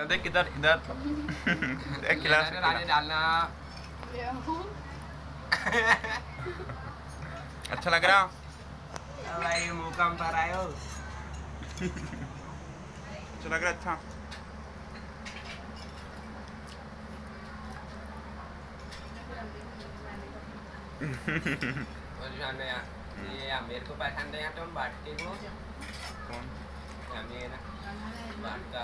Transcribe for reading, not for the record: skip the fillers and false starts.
देख इधर इधर एक गिलास डालना। अच्छा लग रहा भाई मुकाम पर आयो। अच्छा लग रहा अच्छा। और जाने ये मेरे को पसंद है तो हम बांटते हो। कौन हमें ना बांटता